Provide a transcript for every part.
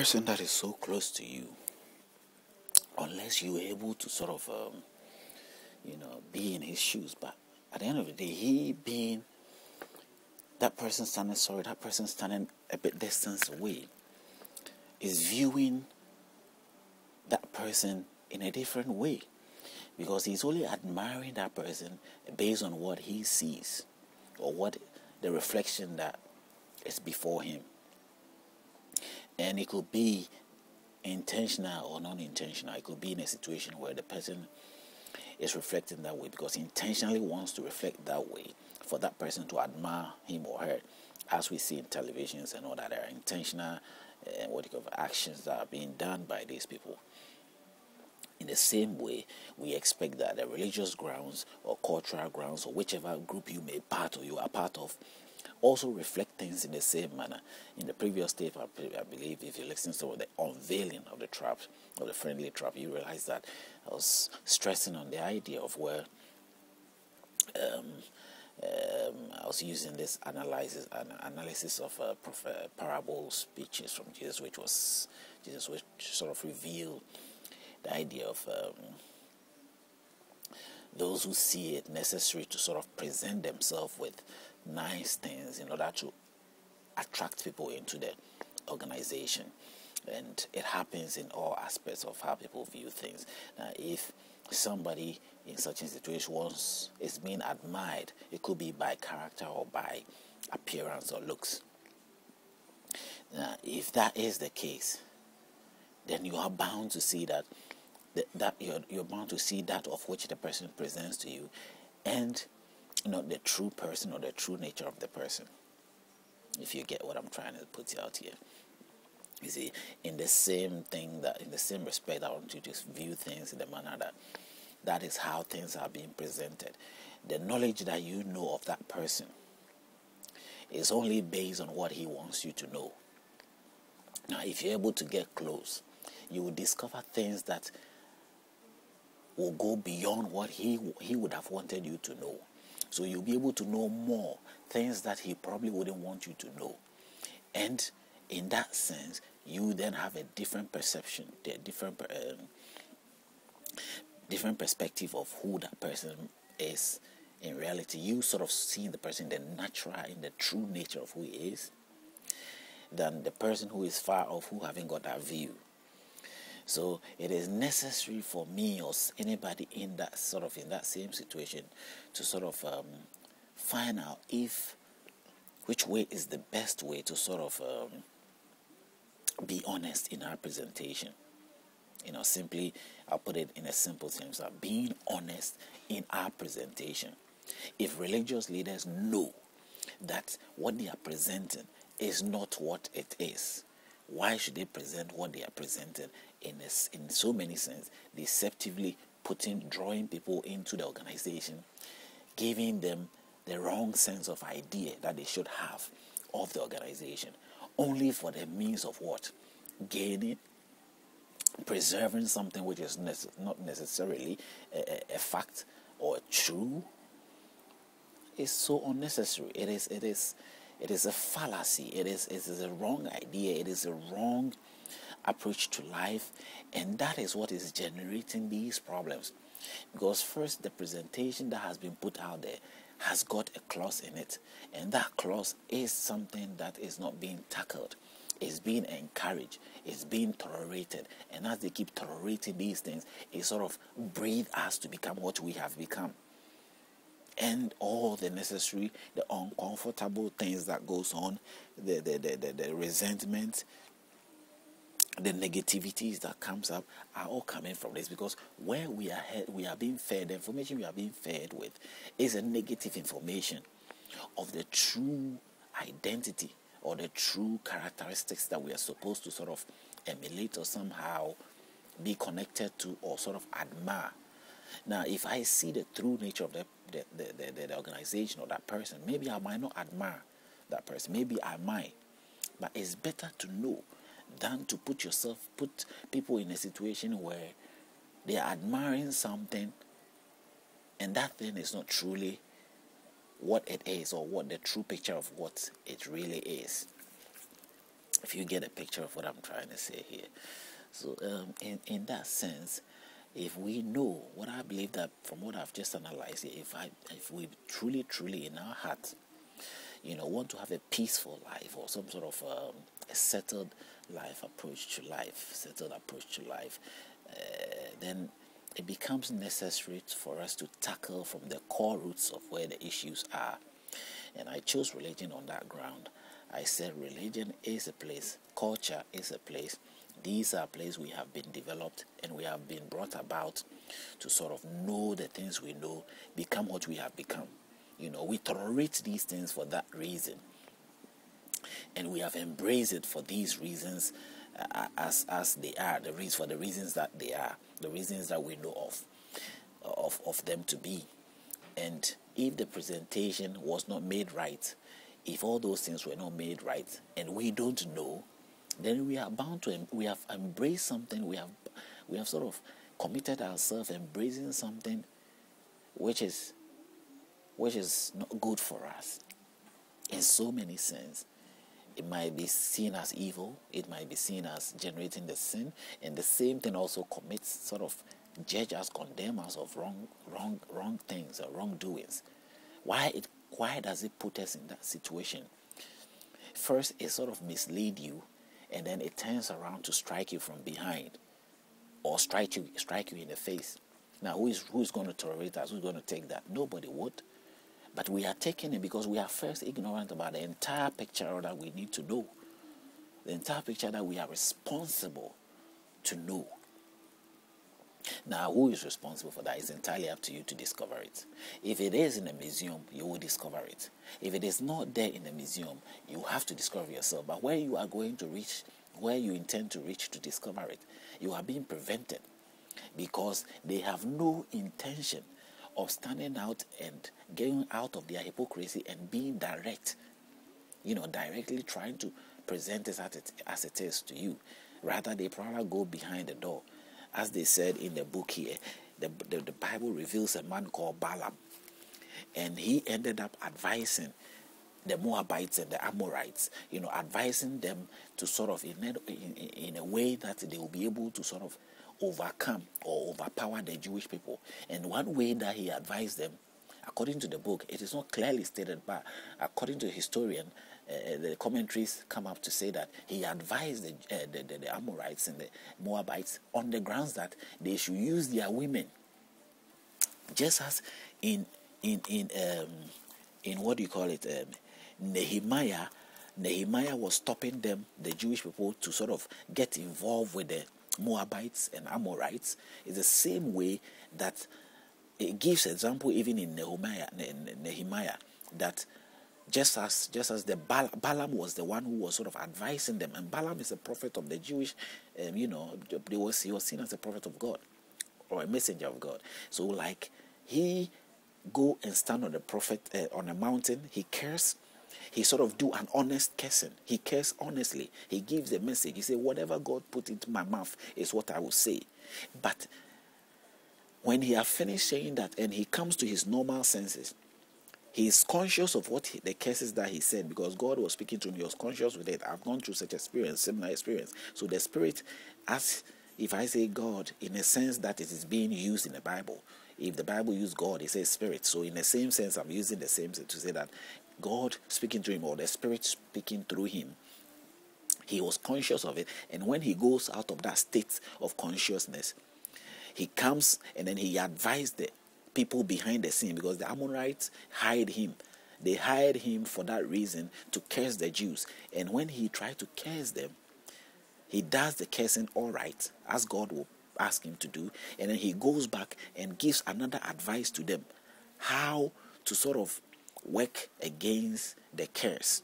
person that is so close to you, unless you're able to sort of, be in his shoes, but at the end of the day, he being that person standing a bit distance away, is viewing that person in a different way, because he's only admiring that person based on what he sees or what the reflection that is before him. And it could be intentional or non-intentional. It could be in a situation where the person is reflecting that way because he intentionally wants to reflect that way for that person to admire him or her, as we see in televisions and all that. There are intentional actions that are being done by these people. In the same way, we expect that the religious grounds or cultural grounds or whichever group you are part of also reflect things in the same manner. In the previous tape, I believe, if you listen to the unveiling of the trap, of the friendly trap, you realize that I was stressing on the idea of where I was using this analysis of parable speeches from Jesus, which sort of revealed the idea of those who see it necessary to sort of present themselves with nice things in order to attract people into the organization. And it happens in all aspects of how people view things. Now, if somebody in such a situation is being admired, it could be by character or by appearance or looks. Now, if that is the case, then you are bound to see that you're bound to see that of which the person presents to you, and not the true person or the true nature of the person. If you get what I'm trying to put out here. You see, in the same respect, I want you to view things in the manner that is how things are being presented. The knowledge that you know of that person is only based on what he wants you to know. Now, if you're able to get close, you will discover things that will go beyond what he would have wanted you to know. So you'll be able to know more things that he probably wouldn't want you to know. And in that sense, you then have a different perception, a different perspective of who that person is. In reality, you sort of see the person in the true nature of who he is, than the person who is far off, who haven't got that view. So it is necessary for me or anybody in that same situation to sort of find out which way is the best way to sort of be honest in our presentation. Simply, I'll put it in a simple terms, being honest in our presentation. If religious leaders know that what they are presenting is not what it is, why should they present what they are presenting in so many sense, deceptively drawing people into the organization, giving them the wrong sense of idea that they should have of the organization, only for the means of what? Gaining, preserving something which is not necessarily a fact or true, is so unnecessary. It is a fallacy. It is a wrong idea. It is a wrong approach to life, and that is what is generating these problems. Because first, the presentation that has been put out there has got a clause in it, and that clause is something that is not being tackled. It's being encouraged, it's being tolerated, and as they keep tolerating these things, it sort of breeds us to become what we have become. And all the necessary, the uncomfortable things that goes on, the resentment, the negativities that comes up are all coming from this, because where we are being fed, the information we are being fed with is a negative information of the true identity or the true characteristics that we are supposed to sort of emulate or somehow be connected to or sort of admire. Now, if I see the true nature of the organization or that person, maybe I might not admire that person. Maybe I might. But it's better to know than to put people in a situation where they are admiring something and that thing is not truly what it is or what the true picture of what it really is. If you get a picture of what I'm trying to say here. So in that sense, if we know what I believe, that from what I've just analyzed here, if we truly in our heart, want to have a peaceful life, or some sort of a settled approach to life, then it becomes necessary for us to tackle from the core roots of where the issues are. And I chose religion on that ground. I said religion is a place, culture is a place. These are places we have been developed and we have been brought about to sort of know the things we know, become what we have become. We tolerate these things for that reason. And we have embraced it for these reasons, as they are, for the reasons that they are, the reasons that we know of them to be. And if the presentation was not made right, if all those things were not made right, and we don't know, then we are bound to. We have embraced something. We have sort of committed ourselves embracing something which is not good for us in so many sense. It might be seen as evil. It might be seen as generating the sin, and the same thing also judge us, condemn us of wrong things or wrongdoings. Why does it put us in that situation? First, it sort of mislead you, and then it turns around to strike you from behind, or strike you in the face. Now, who is going to tolerate us? Who's going to take that? Nobody would. But we are taking it because we are first ignorant about the entire picture that we need to know. The entire picture that we are responsible to know. Now, who is responsible for that? It's entirely up to you to discover it. If it is in a museum, you will discover it. If it is not there in a museum, you have to discover yourself. But where you are going to reach, where you intend to reach to discover it, you are being prevented because they have no intention of standing out and getting out of their hypocrisy and being direct, directly trying to present it as it is to you. Rather, they probably go behind the door. As they said in the book here, the Bible reveals a man called Balaam, and he ended up advising the Moabites and the Amorites, advising them to sort of in a way that they will be able to sort of overcome or overpower the Jewish people. And one way that he advised them, according to the book, it is not clearly stated, but according to the historian, the commentaries come up to say that he advised the Amorites and the Moabites on the grounds that they should use their women, just as in what do you call it, Nehemiah was stopping them, the Jewish people, to sort of get involved with the Moabites and Amorites. It's the same way that it gives example even in Nehemiah, that just as the Balaam was the one who was sort of advising them, and Balaam is a prophet of the Jewish, he was seen as a prophet of God or a messenger of God. So like he go and stand on the prophet on a mountain, he cares. He sort of do an honest cursing. He cares honestly. He gives a message. He says, whatever God put into my mouth is what I will say. But when he has finished saying that and he comes to his normal senses, he is conscious of the curses that he said, because God was speaking to him. He was conscious with it. I've gone through such experience, similar experience. So the Spirit, as if I say God, in a sense that it is being used in the Bible. If the Bible uses God, it says Spirit. So in the same sense, I'm using the same sense to say that God speaking to him, or the Spirit speaking through him, he was conscious of it. And when he goes out of that state of consciousness, he comes and then he advised the people behind the scene, because the Ammonites hired him. They hired him for that reason, to curse the Jews. And when he tried to curse them, he does the cursing all right, as God will ask him to do. And then he goes back and gives another advice to them, how to sort of work against the curse,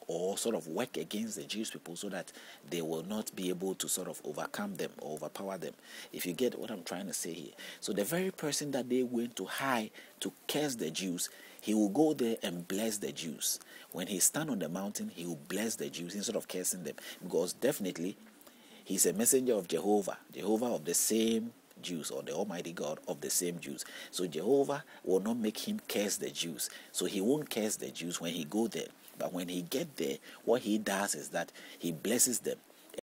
or sort of work against the Jewish people, so that they will not be able to sort of overcome them or overpower them. If you get what I'm trying to say here. So the very person that they went to hire to curse the Jews, he will go there and bless the Jews. When he stand on the mountain, he will bless the Jews instead of cursing them, because definitely he's a messenger of Jehovah of the same Jews, or the Almighty God of the same Jews. So Jehovah will not make him curse the Jews. So he won't curse the Jews when he go there. But when he get there, what he does is that he blesses them.